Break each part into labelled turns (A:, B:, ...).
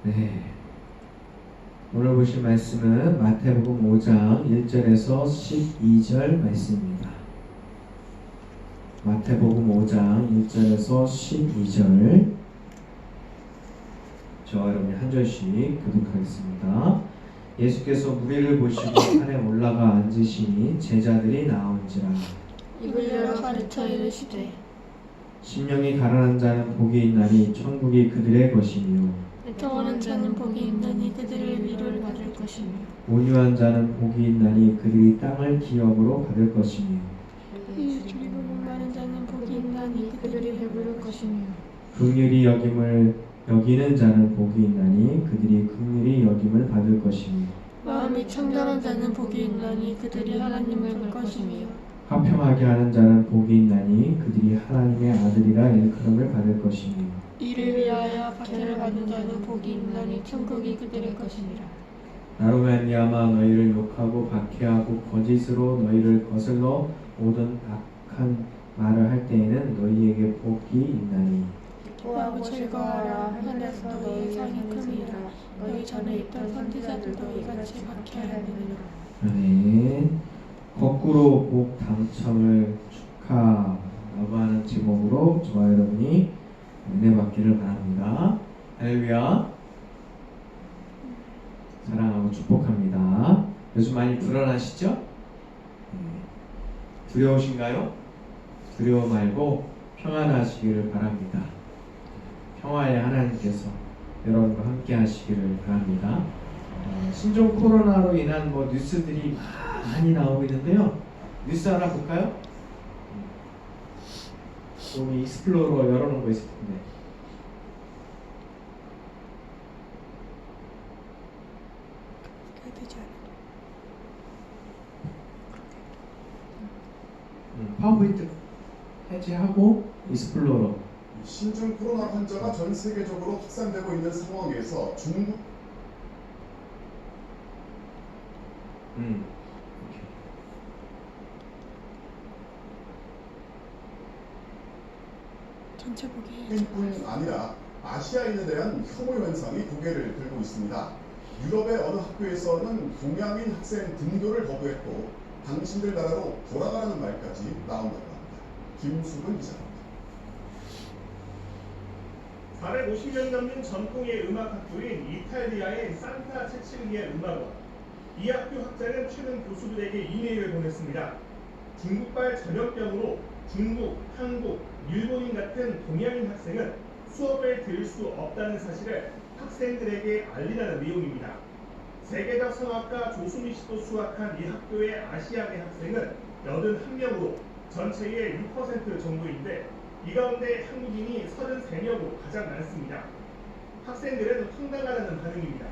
A: 네. 오늘 보실 말씀은 마태복음 5장 1절에서 12절 말씀입니다. 마태복음 5장 1절에서 12절 저와 여러분이 한 절씩 교독하겠습니다. 예수께서 무리를 보시고 산에 올라가 앉으시니 제자들이 나온지라.
B: 입을 열어 가르쳐 이르시되
A: 심령이 가난한 자는 복이 있나니 천국이 그들의 것이며
B: 애통하는 자는 복이 있나니 그들의 위로를 받을 것이며
A: 온유한 자는 복이 있나니 그들이 땅을 기업으로 받을 것이며
B: 이유 줄이고 목마른 자는 복이 있나니 그들이 배부를 것이며
A: 긍휼히 여기는 자는 복이 있나니 그들이 긍휼히 여김을 받을 것이며
B: 마음이 청결한 자는 복이 있나니 그들이 하나님을 볼 것이며
A: 화평하게 하는 자는 복이 있나니 그들이 하나님의 아들이라 일컬음을 받을 것이며
B: 이를 위하여 박해를 받는 자는 복이 있나니 천국이 그들의 것이니라.
A: 나로 말미암아 너희를 욕하고 박해하고 거짓으로 너희를 거슬러 모든 악한 말을 할 때에는 너희에게 복이 있나니
B: 기뻐하고 즐거워하라. 하늘에서 너희의 상이 큼이라. 너희 전에 있던 선지자들도 이같이 박해하느니라.
A: 아멘. 거꾸로 복 당첨을 축하라고 하는 제목으로 저와 여러분이 은혜 받기를 바랍니다. 할렐루야. 사랑하고 축복합니다. 요즘 많이 불안하시죠? 두려우신가요? 두려워 말고 평안하시기를 바랍니다. 평화의 하나님께서 여러분과 함께 하시기를 바랍니다. 신종 코로나로 인한 뉴스들이 많이 나오고 있는데요. 뉴스 하나 볼까요? 여기 익스플로러 열어놓은 거 있을 텐데. 파워포인트 해제하고 익스플로러.
C: 신종 코로나 환자가 전 세계적으로 확산되고 있는 상황에서 중국
B: 전체 보기
C: 뿐 아니라 아시아인에 대한 혐오 현상이 고개를 들고 있습니다. 유럽의 어느 학교에서는 동양인 학생 등교를 거부했고 당신들 나라로 돌아가라는 말까지 나온다고 합니다. 김수근 기자입니다.
D: 450년 넘는 전통의 음악학교인 이탈리아의 산타 체칠리아 음악원. 이 학교 학자는 최근 교수들에게 이메일을 보냈습니다. 중국발 전염병으로 중국, 한국, 일본인 같은 동양인 학생은 수업을 들을 수 없다는 사실을 학생들에게 알리라는 내용입니다. 세계적 성악가 조수미 씨도 수학한 이 학교의 아시아계 학생은 81명으로 전체의 6% 정도인데 이 가운데 한국인이 33명으로 가장 많습니다. 학생들은 황당하다는 반응입니다.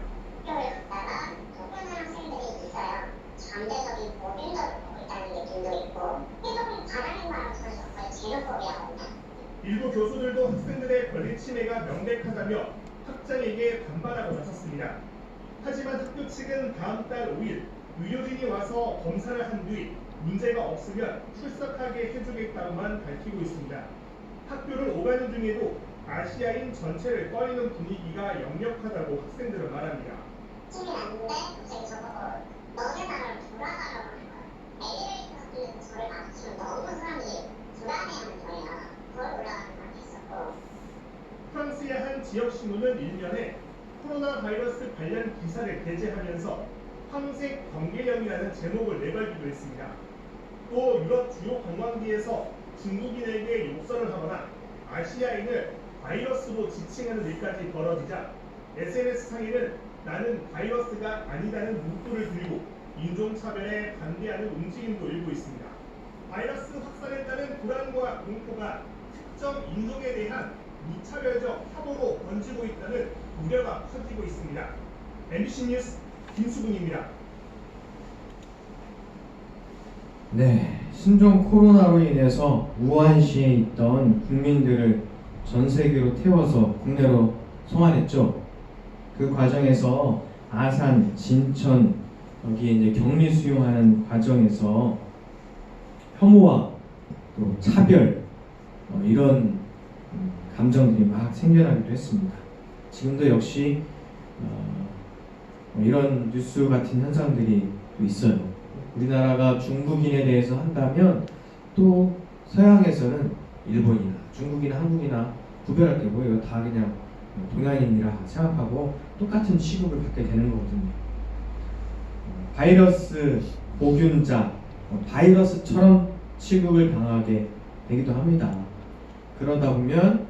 E: 학교를 갔다가 소변하는 학생들이 있어요. 잠재적인 모빌러를 보고 있다는 느낌도 있고 해석이 바람인 말을 써서 거의 제로법이라고 합니다.
D: 일부 교수들도 학생들의 권리 침해가 명백하다며 학장에게 반발하고 나섰습니다. 하지만 학교 측은 다음 달 5일 의료진이 와서 검사를 한 뒤 문제가 없으면 출석하게 해주겠다고만 밝히고 있습니다. 학교를 오가는 중에도 아시아인 전체를 꺼리는 분위기가 역력하다고 학생들은 말합니다.
E: 팀이 났는데 갑자기 저보고 너네 나라를 돌아가라고 하는 거예요. 엘리베이터 같은 저를 마주치면 너무 사람들이 불안해하는 거예요. 걸 올라가는 것 같았었고.
D: 프랑스의 한 지역신문은 일면에 코로나 바이러스 관련 기사를 게재하면서 황색 경계령이라는 제목을 내걸기도 했습니다. 또 유럽 주요 관광지에서 중국인에게 욕설을 하거나 아시아인을 바이러스로 지칭하는 일까지 벌어지자 SNS상에는 나는 바이러스가 아니다는 문구를 들고 인종차별에 반대하는 움직임도 일고 있습니다. 바이러스 확산에 따른 불안과 공포가 특정 인종에 대한 무차별적 혐오로 번지고 있다는 우려가 커지고 있습니다. MBC 뉴스 김수근입니다.
A: 네, 신종 코로나로 인해서 우한시에 있던 국민들을 전 세계로 태워서 국내로 송환했죠. 그 과정에서 아산, 진천 여기에 이제 격리 수용하는 과정에서 혐오와 또 차별 이런 감정들이 막 생겨나기도 했습니다. 지금도 역시 이런 뉴스 같은 현상들이 또 있어요. 우리나라가 중국인에 대해서 한다면 또 서양에서는 일본이나 중국이나 한국이나 구별할 게 뭐예요? 다 그냥 동양인이라 생각하고 똑같은 취급을 받게 되는 거거든요. 바이러스 보균자, 바이러스처럼 취급을 당하게 되기도 합니다. 그러다 보면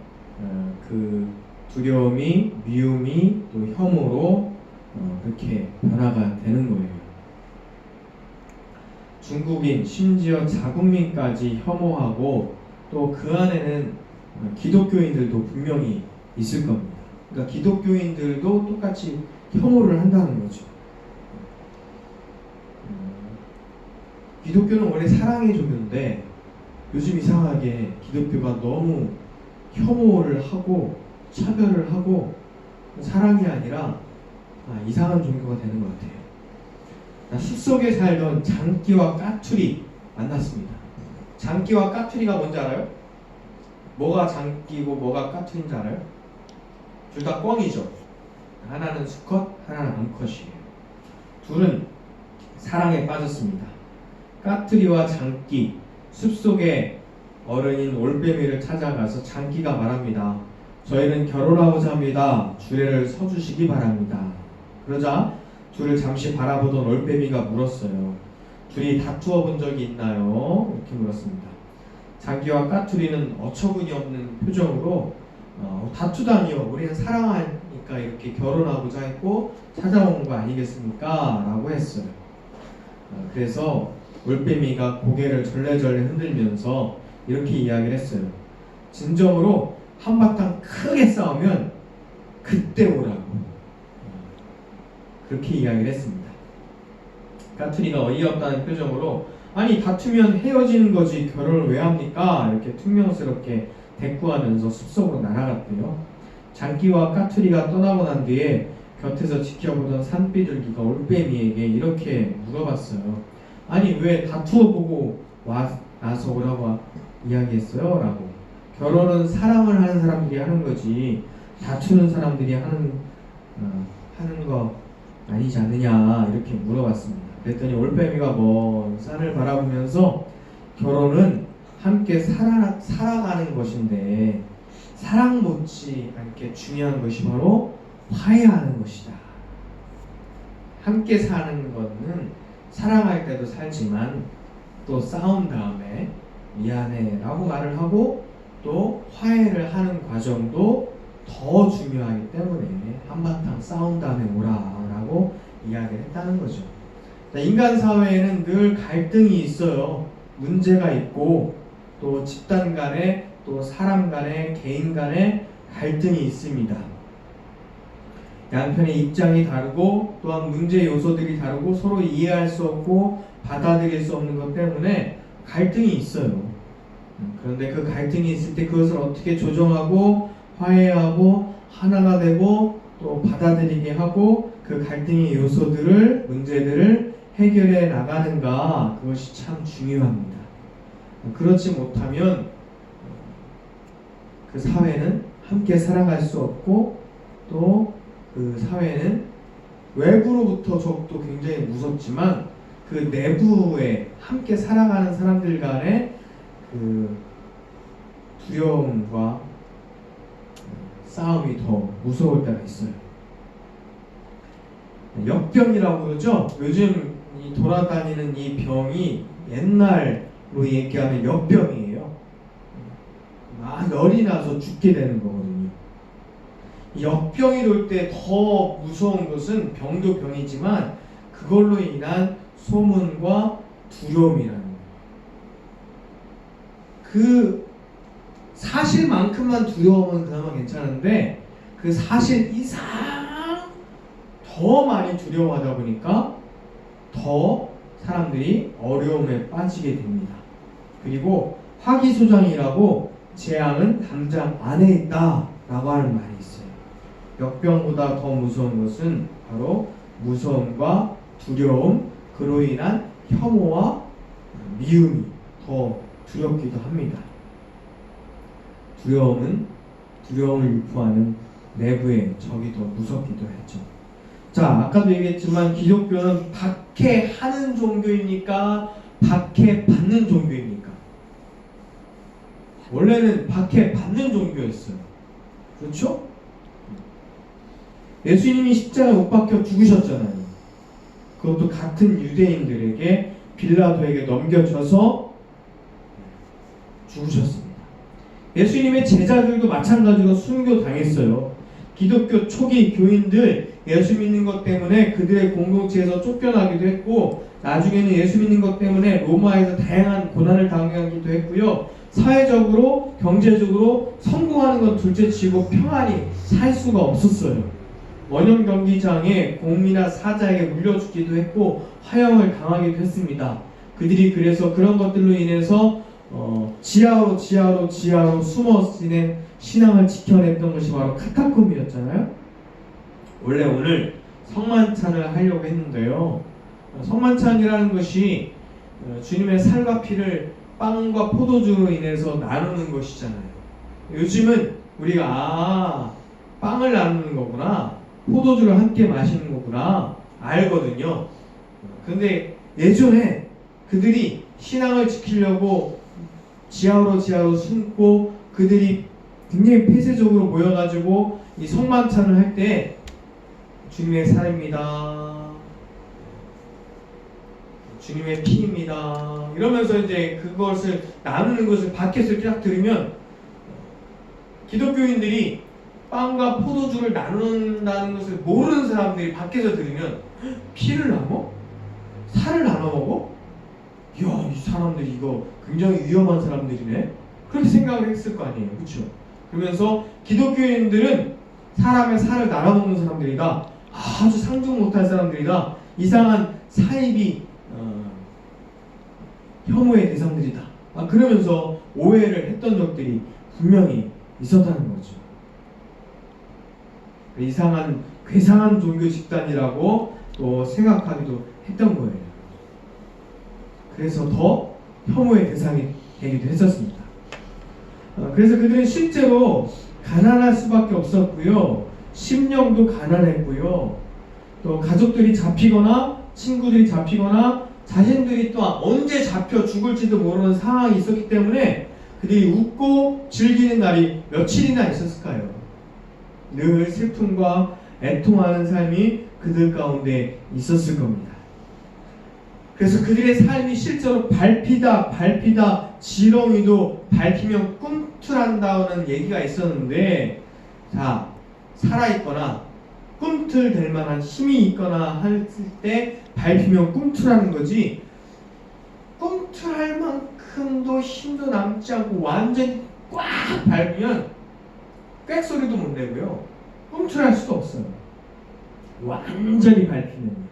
A: 그 두려움이, 미움이 또 혐오로 그렇게 변화가 되는 거예요. 중국인, 심지어 자국민까지 혐오하고 또 그 안에는 기독교인들도 분명히 있을 겁니다. 그러니까 기독교인들도 똑같이 혐오를 한다는 거죠. 기독교는 원래 사랑의 종교인데 요즘 이상하게 기독교가 너무 혐오를 하고 차별을 하고 사랑이 아니라 이상한 종교가 되는 것 같아요. 숲속에 살던 장기와 까투리 만났습니다. 장기와 까투리가 뭔지 알아요? 뭐가 장기고 뭐가 까투리인지 알아요? 둘 다 꿩이죠. 하나는 수컷, 하나는 암컷이에요. 둘은 사랑에 빠졌습니다. 까투리와 장기, 숲속에 어른인 올빼미를 찾아가서 장기가 말합니다. 저희는 결혼하고자 합니다. 주례를 서주시기 바랍니다. 그러자 둘을 잠시 바라보던 올빼미가 물었어요. 둘이 다투어 본 적이 있나요? 이렇게 물었습니다. 장기와 까투리는 어처구니 없는 표정으로 다투다니요. 우리는 사랑하니까 이렇게 결혼하고자 했고 찾아온 거 아니겠습니까? 라고 했어요. 그래서 올빼미가 고개를 절레절레 흔들면서 이렇게 이야기를 했어요. 진정으로 한바탕 크게 싸우면 그때 오라고. 그렇게 이야기를 했습니다. 까투리가 어이없다는 표정으로 아니 다투면 헤어지는 거지 결혼을 왜 합니까? 이렇게 퉁명스럽게 대꾸하면서 숲속으로 날아갔대요. 장기와 까투리가 떠나고 난 뒤에 곁에서 지켜보던 산비둘기가 올빼미에게 이렇게 물어봤어요. 아니 왜 다투어 보고 나서 오라고 이야기했어요? 라고. 결혼은 사랑을 하는 사람들이 하는 거지 다투는 사람들이 하는 거 아니지 않느냐 이렇게 물어봤습니다. 그랬더니 올빼미가 먼 산을 바라보면서 결혼은 함께 살아가는 것인데 사랑 못지 않게 중요한 것이 바로 화해하는 것이다. 함께 사는 것은 사랑할 때도 살지만 또 싸운 다음에 미안해 라고 말을 하고 또 화해를 하는 과정도 더 중요하기 때문에 한바탕 싸운 다음에 오라 라고 이야기를 했다는 거죠. 인간 사회에는 늘 갈등이 있어요. 문제가 있고 또 집단 간에 또 사람 간에 개인 간에 갈등이 있습니다. 양편의 입장이 다르고 또한 문제 요소들이 다르고 서로 이해할 수 없고 받아들일 수 없는 것 때문에 갈등이 있어요. 그런데 그 갈등이 있을 때 그것을 어떻게 조정하고 화해하고 하나가 되고 또 받아들이게 하고 그 갈등의 요소들을 문제들을 해결해 나가는가 그것이 참 중요합니다. 그렇지 못하면 그 사회는 함께 살아갈 수 없고 또 그 사회는 외부로부터 적도 굉장히 무섭지만 그 내부에 함께 살아가는 사람들 간의 그 두려움과 싸움이 더 무서울 때가 있어요. 역병이라고 그러죠. 요즘 이 돌아다니는 이 병이 옛날로 얘기하면 역병이에요. 막 열이 나서 죽게 되는 거거든요. 역병이 돌 때 더 무서운 것은 병도 병이지만 그걸로 인한 소문과 두려움이라는 거예요. 그 사실만큼만 두려움은 그나마 괜찮은데 그 사실 이상 더 많이 두려워하다 보니까 더 사람들이 어려움에 빠지게 됩니다. 그리고 화기소장이라고 재앙은 당장 안에 있다 라고 하는 말이 있어요. 역병보다 더 무서운 것은 바로 무서움과 두려움, 그로 인한 혐오와 미움이 더 두렵기도 합니다. 두려움은 두려움을 유포하는 내부의 적이 더 무섭기도 했죠. 자, 아까도 얘기했지만 기독교는 박해하는 종교입니까? 박해받는 종교입니까? 원래는 박해받는 종교였어요. 그렇죠? 예수님이 십자가에 못 박혀 죽으셨잖아요. 그것도 같은 유대인들에게 빌라도에게 넘겨져서 죽으셨습니다. 예수님의 제자들도 마찬가지로 순교당했어요. 기독교 초기 교인들 예수 믿는 것 때문에 그들의 공동체에서 쫓겨나기도 했고, 나중에는 예수 믿는 것 때문에 로마에서 다양한 고난을 당하기도 했고요. 사회적으로, 경제적으로 성공하는 건 둘째치고 평안히 살 수가 없었어요. 원형 경기장에 공이나 사자에게 물려 죽기도 했고 화형을 당하기도 했습니다. 그들이 그래서 그런 것들로 인해서 지하로 숨어 지낸 신앙을 지켜냈던 것이 바로 카타콤이었잖아요. 원래 오늘 성만찬을 하려고 했는데요. 성만찬이라는 것이 주님의 살과 피를 빵과 포도주로 인해서 나누는 것이잖아요. 요즘은 우리가 빵을 나누는 거구나, 포도주를 함께 마시는 거구나 알거든요. 근데 예전에 그들이 신앙을 지키려고 지하로 숨고 그들이 굉장히 폐쇄적으로 모여가지고 이 성만찬을 할 때 주님의 살입니다, 주님의 피입니다 이러면서 이제 그것을 나누는 것을 밖에서 딱 들으면 기독교인들이 빵과 포도주를 나눈다는 것을 모르는 사람들이 밖에서 들으면 피를 나눠? 살을 나눠 먹어? 이야, 이 사람들 이거 굉장히 위험한 사람들이네? 그렇게 생각을 했을 거 아니에요. 그렇죠? 그러면서 기독교인들은 사람의 살을 나눠 먹는 사람들이다, 아주 상종 못할 사람들이다, 이상한 사입이 혐오의 대상들이다, 그러면서 오해를 했던 적들이 분명히 있었다는 거죠. 이상한 괴상한 종교 집단이라고 또 생각하기도 했던 거예요. 그래서 더 혐오의 대상이 되기도 했었습니다. 그래서 그들은 실제로 가난할 수밖에 없었고요, 심령도 가난했고요, 또 가족들이 잡히거나 친구들이 잡히거나 자신들이 또 언제 잡혀 죽을지도 모르는 상황이 있었기 때문에 그들이 웃고 즐기는 날이 며칠이나 있었을까요? 늘 슬픔과 애통하는 삶이 그들 가운데 있었을 겁니다. 그래서 그들의 삶이 실제로 밟히다 지렁이도 밟히면 꿈틀한다는 얘기가 있었는데, 자, 살아있거나 꿈틀댈 만한 힘이 있거나 할 때 밟히면 꿈틀하는 거지, 꿈틀할 만큼도 힘도 남지 않고 완전히 꽉 밟으면 꽥소리도 못 내고요, 꿈틀할 수도 없어요. 완전히 밟히면요.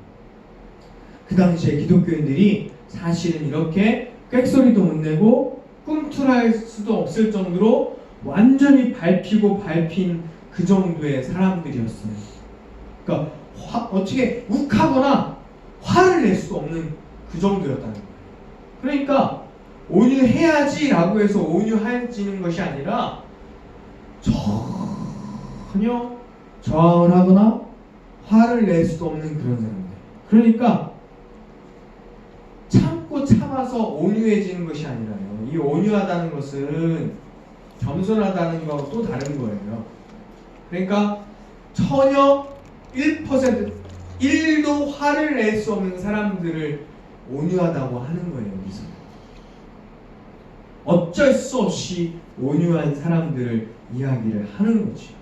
A: 그 당시에 기독교인들이 사실은 이렇게 꽥소리도 못 내고 꿈틀할 수도 없을 정도로 완전히 밟힌 그 정도의 사람들이었어요. 그러니까 어떻게 욱하거나 화를 낼 수도 없는 그 정도였다는 거예요. 그러니까 온유해야지라고 해서 온유해지는 것이 아니라 전혀 저항을 하거나 화를 낼 수도 없는 그런 사람들. 그러니까 참고 참아서 온유해지는 것이 아니라요, 이 온유하다는 것은 겸손하다는 거하고 또 다른 거예요. 그러니까 전혀 1%도 화를 낼 수 없는 사람들을 온유하다고 하는 거예요. 여기서 어쩔 수 없이 온유한 사람들을 이야기를 하는 거죠.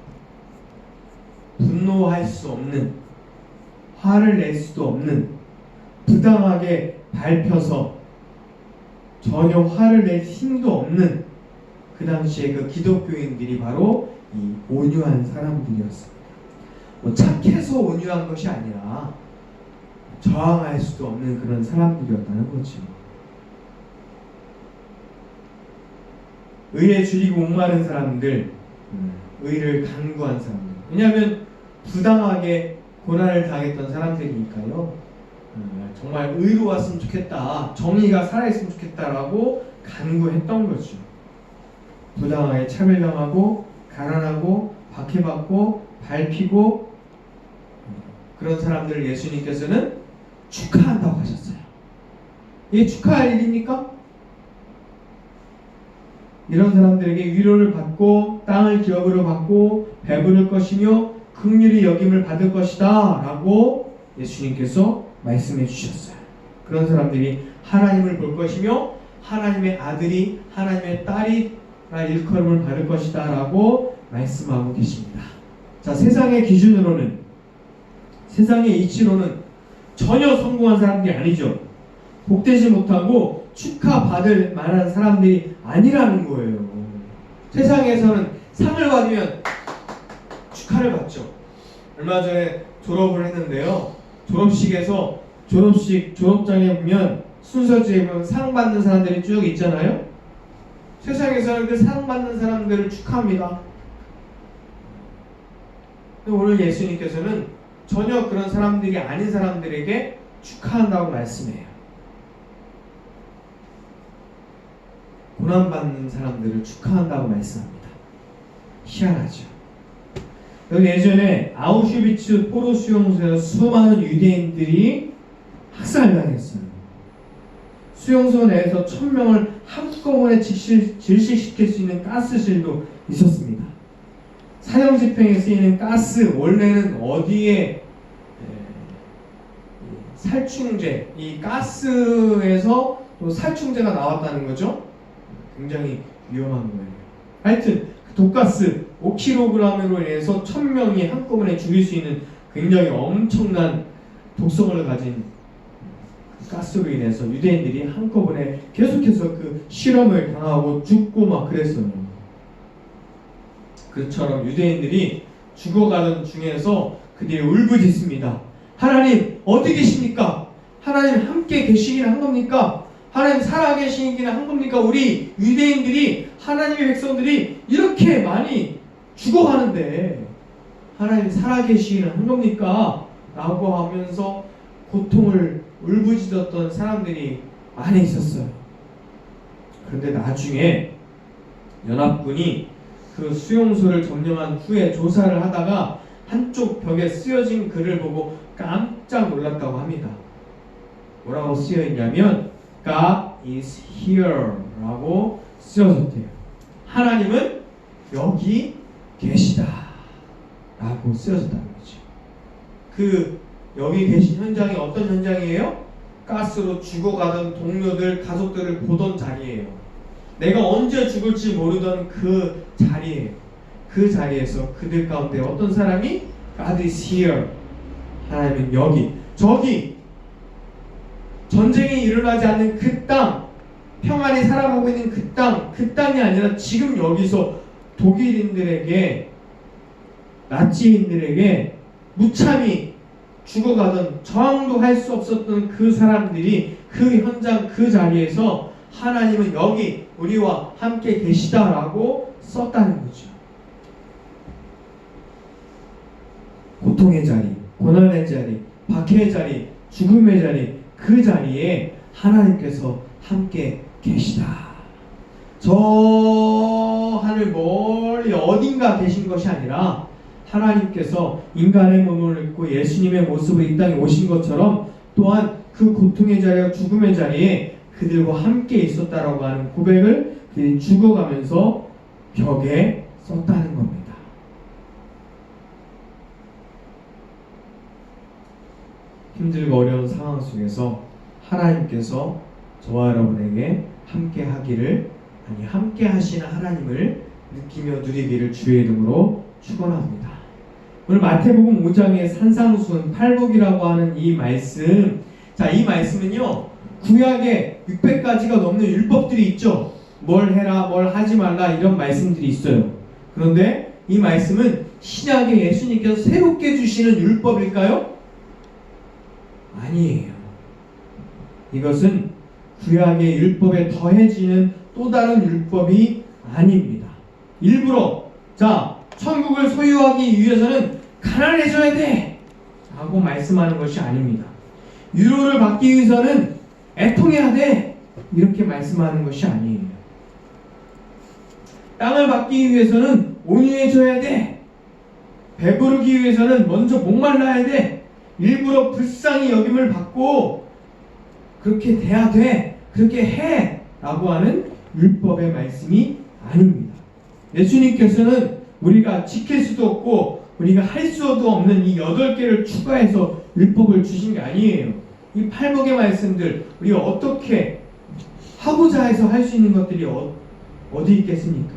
A: 분노할 수 없는, 화를 낼 수도 없는, 부당하게 밟혀서 전혀 화를 낼 힘도 없는 그 당시에 그 기독교인들이 바로 이 온유한 사람들이었습니다. 착해서 온유한 것이 아니라 저항할 수도 없는 그런 사람들이었다는 거죠. 의에 줄이고 목마른 사람들, 의를 간구한 사람들. 왜냐하면 부당하게 고난을 당했던 사람들이니까요. 정말 의로웠으면 좋겠다, 정의가 살아있으면 좋겠다라고 간구했던 거죠. 부당하게 차별당하고 가난하고 박해받고 밟히고 그런 사람들을 예수님께서는 축하한다고 하셨어요. 이게 축하할 일입니까? 이런 사람들에게 위로를 받고 땅을 기업으로 받고 배부를 것이며 긍휼히 여김을 받을 것이다 라고 예수님께서 말씀해 주셨어요. 그런 사람들이 하나님을 볼 것이며 하나님의 아들이 하나님의 딸이 일컬음을 받을 것이다 라고 말씀하고 계십니다. 자, 세상의 기준으로는, 세상의 이치로는 전혀 성공한 사람들이 아니죠. 복되지 못하고 축하받을 만한 사람들이 아니라는 거예요. 세상에서는 상을 받으면 축하를 받죠. 얼마 전에 졸업을 했는데요. 졸업장에 보면 순서지에 보면 상 받는 사람들이 쭉 있잖아요. 세상에서는 그 상 받는 사람들을 축하합니다. 근데 오늘 예수님께서는 전혀 그런 사람들이 아닌 사람들에게 축하한다고 말씀해요. 고난받는 사람들을 축하한다고 말씀합니다. 희한하죠. 여기 예전에 아우슈비츠 포로 수용소에서 수많은 유대인들이 학살당했어요. 수용소 내에서 1000명을 한꺼번에 질식시킬 수 있는 가스실도 있었습니다. 사형 집행에 쓰이는 가스, 원래는 어디에 살충제, 이 가스에서 또 살충제가 나왔다는 거죠. 굉장히 위험한 거예요. 하여튼 그 독가스 5kg으로 인해서 1000명이 한꺼번에 죽일 수 있는 굉장히 엄청난 독성을 가진 가스로 인해서 유대인들이 한꺼번에 계속해서 그 실험을 당하고 죽고 막 그랬어요. 그처럼 유대인들이 죽어가는 중에서 그들이 울부짖습니다. 하나님 어디 계십니까? 하나님 함께 계시기는 한 겁니까? 하나님 살아계시기는 한 겁니까? 우리 유대인들이, 하나님의 백성들이 이렇게 많이 죽어가는데 하나님 살아계시기는 한 겁니까? 라고 하면서 고통을 울부짖었던 사람들이 많이 있었어요. 그런데 나중에 연합군이 그 수용소를 점령한 후에 조사를 하다가 한쪽 벽에 쓰여진 글을 보고 깜짝 놀랐다고 합니다. 뭐라고 쓰여있냐면 God is here 라고 쓰여졌대요. 하나님은 여기 계시다 라고 쓰여졌다는 거죠. 그 여기 계신 현장이 어떤 현장이에요? 가스로 죽어가던 동료들, 가족들을 보던 자리예요. 내가 언제 죽을지 모르던 그 자리예요. 그 자리에서 그들 가운데 어떤 사람이 God is here, 하나님은 여기, 저기, 전쟁이 일어나지 않는 그 땅, 평안히 살아가고 있는 그 땅, 그 땅이 아니라 지금 여기서 독일인들에게, 나치인들에게 무참히 죽어가던, 저항도 할 수 없었던 그 사람들이 그 현장, 그 자리에서 하나님은 여기 우리와 함께 계시다라고 썼다는 거죠. 고통의 자리, 고난의 자리, 박해의 자리, 죽음의 자리, 그 자리에 하나님께서 함께 계시다. 저 하늘 멀리 어딘가 계신 것이 아니라 하나님께서 인간의 몸을 입고 예수님의 모습으로 이 땅에 오신 것처럼 또한 그 고통의 자리와 죽음의 자리에 그들과 함께 있었다라고 하는 고백을 그들이 죽어가면서 벽에 썼다는 겁니다. 힘들고 어려운 상황 속에서 하나님께서 저와 여러분에게 함께 하기를, 아니 함께 하시는 하나님을 느끼며 누리기를 주의 이름으로 축원합니다. 오늘 마태복음 5장의 산상수훈 팔복이라고 하는 이 말씀, 자, 이 말씀은요 구약에 600가지가 넘는 율법들이 있죠. 뭘 해라, 뭘 하지 말라, 이런 말씀들이 있어요. 그런데 이 말씀은 신약에 예수님께서 새롭게 주시는 율법일까요? 아니에요. 이것은 구약의 율법에 더해지는 또 다른 율법이 아닙니다. 일부러 자, 천국을 소유하기 위해서는 가난해져야 돼 라고 말씀하는 것이 아닙니다. 유로를 받기 위해서는 애통해야 돼 이렇게 말씀하는 것이 아니에요. 땅을 받기 위해서는 온유해져야 돼, 배부르기 위해서는 먼저 목말라야 돼, 일부러 불쌍히 여김을 받고 그렇게 돼야 돼, 그렇게 해 라고 하는 율법의 말씀이 아닙니다. 예수님께서는 우리가 지킬 수도 없고 우리가 할 수도 없는 이 8개를 추가해서 율법을 주신 게 아니에요. 이 8복의 말씀들 우리가 어떻게 하고자 해서 할 수 있는 것들이 어디 있겠습니까?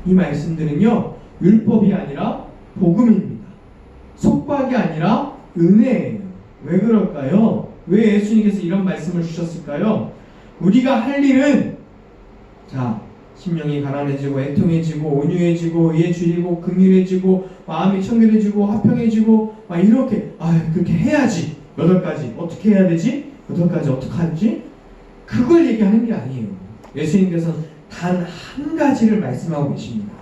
A: 이 말씀들은요, 율법이 아니라 복음입니다. 속박이 아니라 은혜예요. 왜 그럴까요? 왜 예수님께서 이런 말씀을 주셨을까요? 우리가 할 일은, 자, 심령이 가난해지고 애통해지고 온유해지고 의에 줄이고 긍휼해지고 마음이 청결해지고 화평해지고 막 이렇게 그렇게 해야지. 8가지 어떻게 해야 되지? 8가지 어떻게 하지? 그걸 얘기하는 게 아니에요. 예수님께서는 단 한 가지를 말씀하고 계십니다.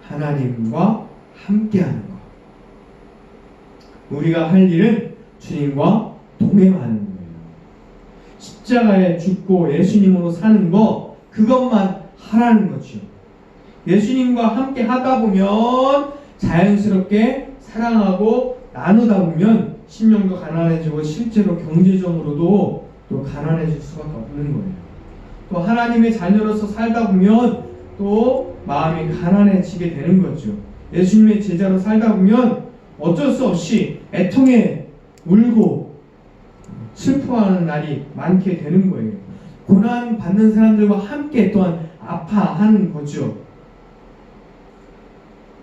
A: 하나님과 함께하는 것. 우리가 할 일은 주님과 동행하는 거예요. 십자가에 죽고 예수님으로 사는 거, 그것만 하라는 거죠. 예수님과 함께 하다 보면 자연스럽게 사랑하고 나누다 보면 심령도 가난해지고 실제로 경제적으로도 또 가난해질 수밖에 없는 거예요. 또 하나님의 자녀로서 살다 보면 또 마음이 가난해지게 되는 거죠. 예수님의 제자로 살다 보면 어쩔 수 없이 애통에 울고 슬퍼하는 날이 많게 되는 거예요. 고난 받는 사람들과 함께 또한 아파하는 거죠.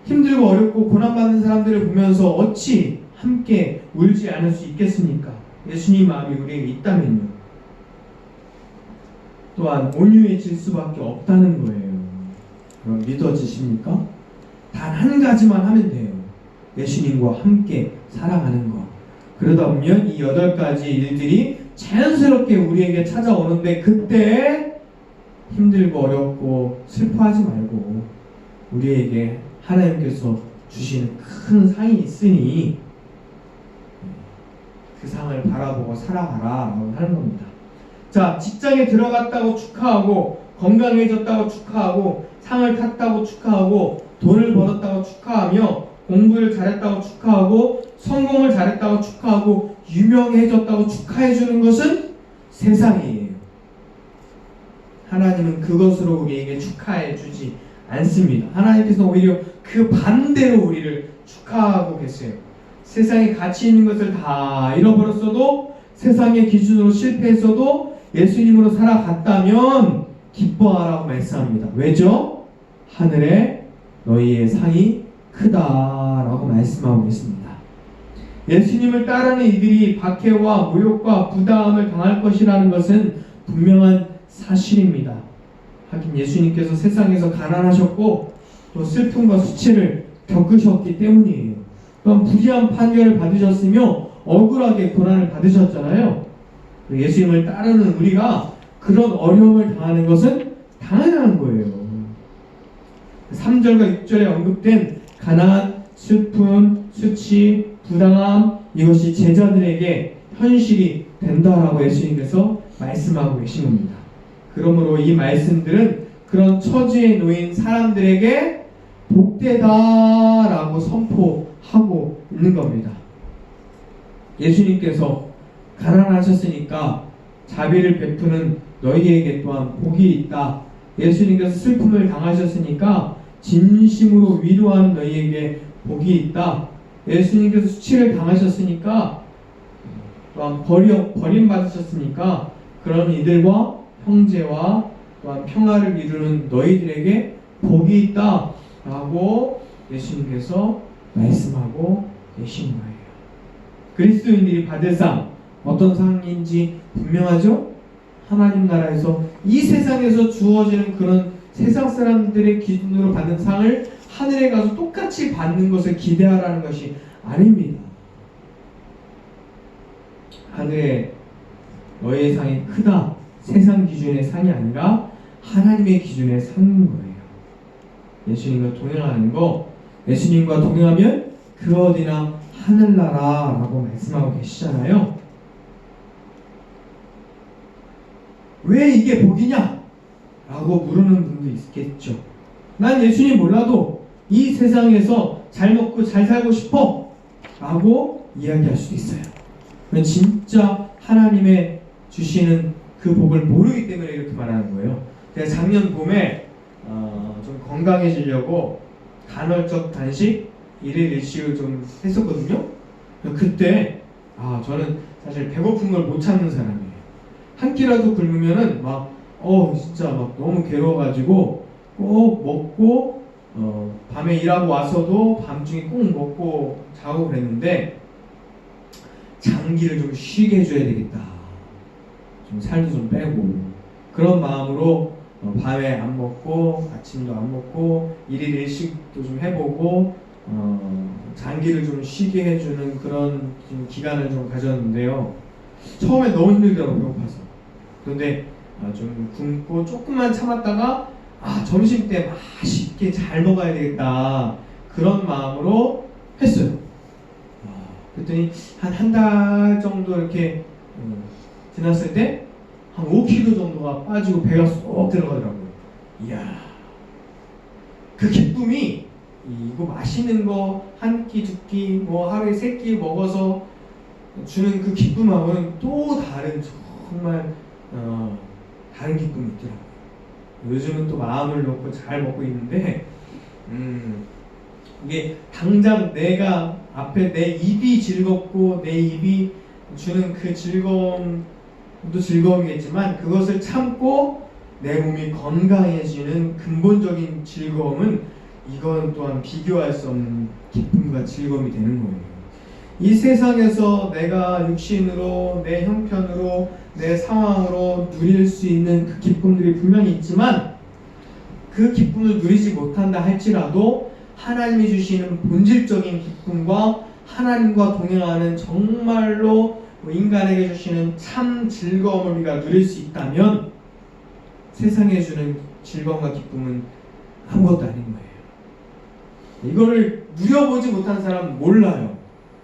A: 힘들고 어렵고 고난 받는 사람들을 보면서 어찌 함께 울지 않을 수 있겠습니까? 예수님 마음이 우리에게 있다면요. 또한 온유해질 수밖에 없다는 거예요. 그럼 믿어지십니까? 단 한 가지만 하면 돼요. 예수님과 함께 살아가는 것. 그러다 보면 이 8가지 일들이 자연스럽게 우리에게 찾아오는데, 그때 힘들고 어렵고 슬퍼하지 말고 우리에게 하나님께서 주시는 큰 상이 있으니 그 상을 바라보고 살아가라 라고 하는 겁니다. 자, 직장에 들어갔다고 축하하고 건강해졌다고 축하하고 상을 탔다고 축하하고 돈을 벌었다고 축하하며 공부를 잘했다고 축하하고 성공을 잘했다고 축하하고 유명해졌다고 축하해주는 것은 세상이에요. 하나님은 그것으로 우리에게 축하해주지 않습니다. 하나님께서 오히려 그 반대로 우리를 축하하고 계세요. 세상에 가치 있는 것을 다 잃어버렸어도, 세상의 기준으로 실패했어도 예수님으로 살아갔다면 기뻐하라고 말씀합니다. 왜죠? 하늘에 너희의 상이 크다라고 말씀하고 있습니다. 예수님을 따르는 이들이 박해와 모욕과 부담을 당할 것이라는 것은 분명한 사실입니다. 하긴 예수님께서 세상에서 가난하셨고 또 슬픔과 수치를 겪으셨기 때문이에요. 또한 불의한 판결을 받으셨으며 억울하게 고난을 받으셨잖아요. 예수님을 따르는 우리가 그런 어려움을 당하는 것은 당연한 거예요. 3절과 6절에 언급된 가난, 슬픔, 수치, 부당함, 이것이 제자들에게 현실이 된다라고 예수님께서 말씀하고 계신 겁니다. 그러므로 이 말씀들은 그런 처지에 놓인 사람들에게 복되다라고 선포하고 있는 겁니다. 예수님께서 가난하셨으니까 자비를 베푸는 너희에게 또한 복이 있다. 예수님께서 슬픔을 당하셨으니까 진심으로 위로하는 너희에게 복이 있다. 예수님께서 수치를 당하셨으니까 또한 버림받으셨으니까 그런 이들과 형제와 또한 평화를 이루는 너희들에게 복이 있다 라고 예수님께서 말씀하고 계신 거예요. 그리스도인들이 받을 상, 어떤 상인지 분명하죠? 하나님 나라에서 이 세상에서 주어지는 그런 세상 사람들의 기준으로 받는 상을 하늘에 가서 똑같이 받는 것을 기대하라는 것이 아닙니다. 하늘에 너의 상이 크다, 세상 기준의 상이 아니라 하나님의 기준의 상인 거예요. 예수님과 동행하는 거, 예수님과 동행하면 그 어디나 하늘나라라고 말씀하고 계시잖아요. 왜 이게 복이냐? 라고 물으는 분도 있겠죠. 난 예수님 몰라도 이 세상에서 잘 먹고 잘 살고 싶어 라고 이야기할 수도 있어요. 그건 진짜 하나님의 주시는 그 복을 모르기 때문에 이렇게 말하는 거예요. 제가 작년 봄에 좀 건강해지려고 간헐적 단식, 1일 1식을 좀 했었거든요. 그때 저는 사실 배고픈 걸 못 참는 사람이에요. 한 끼라도 굶으면은 진짜 막 너무 괴로워가지고 꼭 먹고 밤에 일하고 와서도 밤중에 꼭 먹고 자고 그랬는데 장기를 좀 쉬게 해줘야 되겠다. 좀 살도 좀 빼고 그런 마음으로 밤에 안 먹고 아침도 안 먹고 1일 1식도 좀 해보고 장기를 좀 쉬게 해주는 그런 좀 기간을 좀 가졌는데요. 처음에 너무 힘들더라고요. 배고파서. 그런데 좀 굶고 조금만 참았다가 점심 때 맛있게 잘 먹어야 되겠다 그런 마음으로 했어요. 그랬더니 한 달 정도 이렇게 지났을 때 한 5kg 정도가 빠지고 배가 쏙 들어가더라고요. 이야, 그 기쁨이 이거 맛있는 거 한 끼, 두 끼, 뭐 하루에 3끼 먹어서 주는 그 기쁨하고는 또 다른 정말 다른 기쁨이 있더라고요. 요즘은 또 마음을 놓고 잘 먹고 있는데 이게 당장 내가 앞에 내 입이 즐겁고 내 입이 주는 그 즐거움도 즐거움이겠지만 그것을 참고 내 몸이 건강해지는 근본적인 즐거움은 이건 또한 비교할 수 없는 기쁨과 즐거움이 되는 거예요. 이 세상에서 내가 육신으로 내 형편으로 내 상황으로 누릴 수 있는 그 기쁨들이 분명히 있지만 그 기쁨을 누리지 못한다 할지라도 하나님이 주시는 본질적인 기쁨과 하나님과 동행하는 정말로 인간에게 주시는 참 즐거움을 우리가 누릴 수 있다면 세상에 주는 즐거움과 기쁨은 아무것도 아닌 거예요. 이거를 누려보지 못한 사람은 몰라요.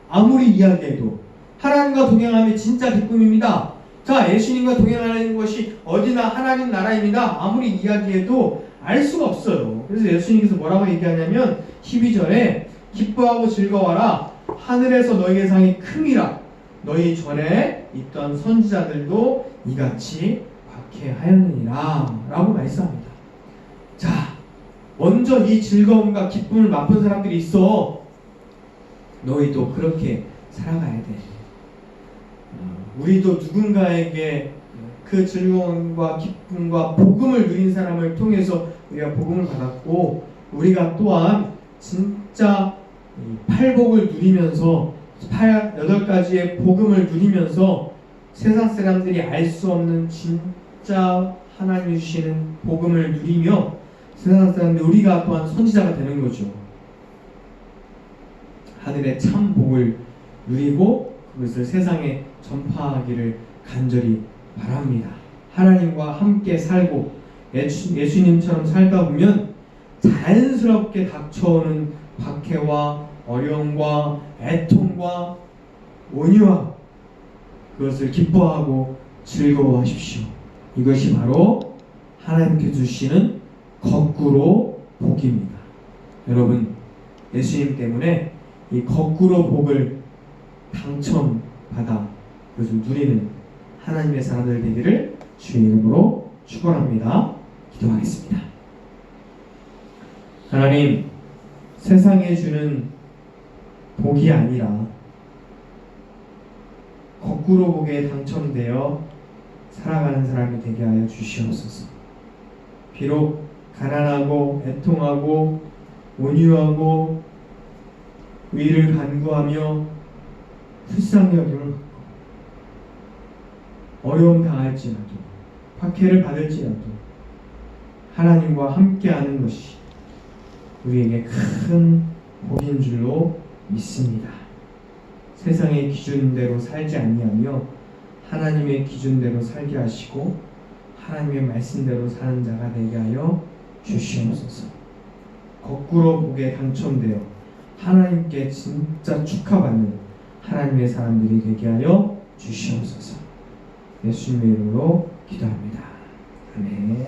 A: 아무리 이야기해도 하나님과 동행함이 진짜 기쁨입니다. 자, 예수님과 동행하는 것이 어디나 하나님 나라입니다. 아무리 이야기해도 알 수가 없어요. 그래서 예수님께서 뭐라고 얘기하냐면 12절에 기뻐하고 즐거워라. 하늘에서 너희의 상이 큼이라. 너희 전에 있던 선지자들도 이같이 박해하였느니라 라고 말씀합니다. 자, 먼저 이 즐거움과 기쁨을 맛본 사람들이 있어. 너희도 그렇게 살아가야 돼. 우리도 누군가에게 그 즐거움과 기쁨과 복음을 누린 사람을 통해서 우리가 복음을 받았고 우리가 또한 진짜 팔복을 누리면서 8가지의 복음을 누리면서 세상 사람들이 알 수 없는 진짜 하나님이 주시는 복음을 누리며 세상 사람들 우리가 또한 선지자가 되는 거죠. 하늘의 참 복을 누리고 그것을 세상에 전파하기를 간절히 바랍니다. 하나님과 함께 살고 예수님처럼 살다 보면 자연스럽게 닥쳐오는 박해와 어려움과 애통과 온유와 그것을 기뻐하고 즐거워하십시오. 이것이 바로 하나님께 주시는 거꾸로 복입니다. 여러분, 예수님 때문에 이 거꾸로 복을 당첨받아 그것을 누리는 하나님의 사람들 되기를 주의 이름으로 축원합니다. 기도하겠습니다. 하나님, 세상에 주는 복이 아니라 거꾸로 복에 당첨되어 살아가는 사람이 되게 하여 주시옵소서. 비록 가난하고 애통하고 온유하고 위를 간구하며 불쌍여김을 받고 어려움 당할지라도 박해를 받을지라도 하나님과 함께하는 것이 우리에게 큰 복인 줄로 믿습니다. 세상의 기준대로 살지 아니하며 하나님의 기준대로 살게 하시고 하나님의 말씀대로 사는 자가 되게 하여 주시옵소서. 거꾸로 복에 당첨되어 하나님께 진짜 축하받는 하나님의 사람들이 되게 하여 주시옵소서. 예수님의 이름으로 기도합니다. 아멘.